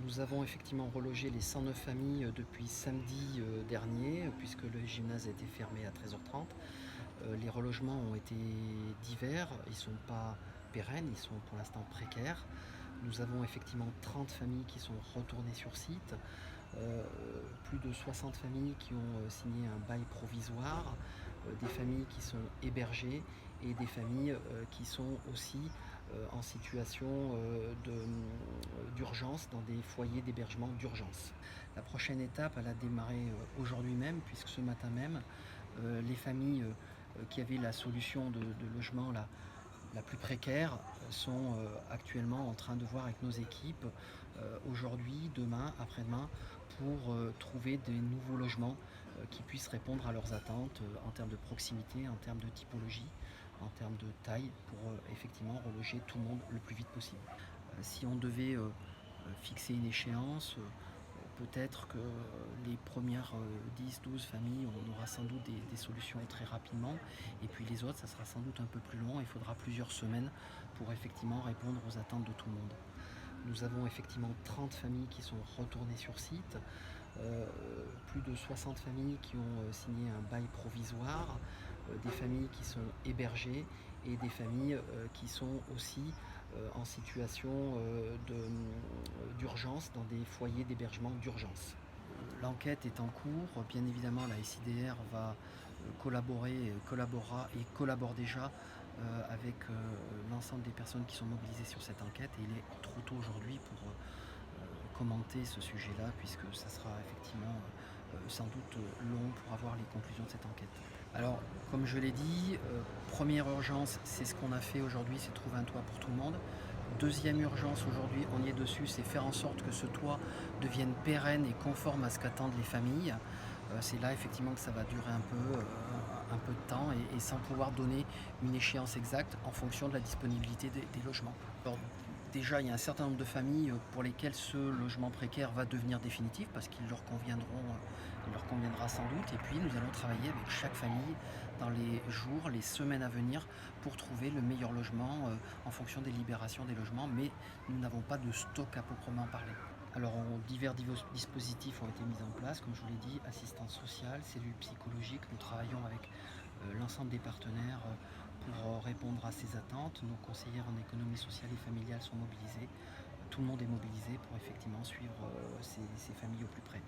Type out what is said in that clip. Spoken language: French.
Nous avons effectivement relogé les 109 familles depuis samedi dernier, puisque le gymnase a été fermé à 13h30. Les relogements ont été divers, ils ne sont pas pérennes, ils sont pour l'instant précaires. Nous avons effectivement 30 familles qui sont retournées sur site, plus de 60 familles qui ont signé un bail provisoire, des familles qui sont hébergées et des familles qui sont aussi en situation d'urgence dans des foyers d'hébergement d'urgence. La prochaine étape, elle a démarré aujourd'hui même, puisque ce matin même, les familles qui avaient la solution de logement la plus précaire sont actuellement en train de voir avec nos équipes aujourd'hui, demain, après-demain, pour trouver des nouveaux logements qui puissent répondre à leurs attentes en termes de proximité, en termes de typologie, en termes de taille, pour effectivement reloger tout le monde le plus vite possible. Si on devait fixer une échéance, peut-être que les premières 10-12 familles, on aura sans doute des solutions très rapidement. Et puis les autres, ça sera sans doute un peu plus long. Il faudra plusieurs semaines pour effectivement répondre aux attentes de tout le monde. Nous avons effectivement 30 familles qui sont retournées sur site, plus de 60 familles qui ont signé un bail provisoire, des familles qui sont hébergées et des familles qui sont aussi en situation d'urgence dans des foyers d'hébergement d'urgence. L'enquête est en cours. Bien évidemment, la SIDR va collaborer, collaborera et collabore déjà avec l'ensemble des personnes qui sont mobilisées sur cette enquête. Et il est trop tôt aujourd'hui pour commenter ce sujet-là, puisque ça sera effectivement sans doute long pour avoir les conclusions de cette enquête. Alors, comme je l'ai dit, première urgence, c'est ce qu'on a fait aujourd'hui, c'est trouver un toit pour tout le monde. Deuxième urgence aujourd'hui, on y est dessus, c'est faire en sorte que ce toit devienne pérenne et conforme à ce qu'attendent les familles. C'est là effectivement que ça va durer un peu de temps et sans pouvoir donner une échéance exacte en fonction de la disponibilité des logements. Alors, déjà, il y a un certain nombre de familles pour lesquelles ce logement précaire va devenir définitif parce qu'il leur conviendra sans doute. Et puis, nous allons travailler avec chaque famille dans les jours, les semaines à venir pour trouver le meilleur logement en fonction des libérations des logements. Mais nous n'avons pas de stock à proprement parler. Alors, divers dispositifs ont été mis en place, comme je vous l'ai dit, assistance sociale, cellule psychologique. Nous travaillons avec l'ensemble des partenaires pour répondre à ces attentes. Nos conseillères en économie sociale et familiale sont mobilisées. Tout le monde est mobilisé pour effectivement suivre ces familles au plus près.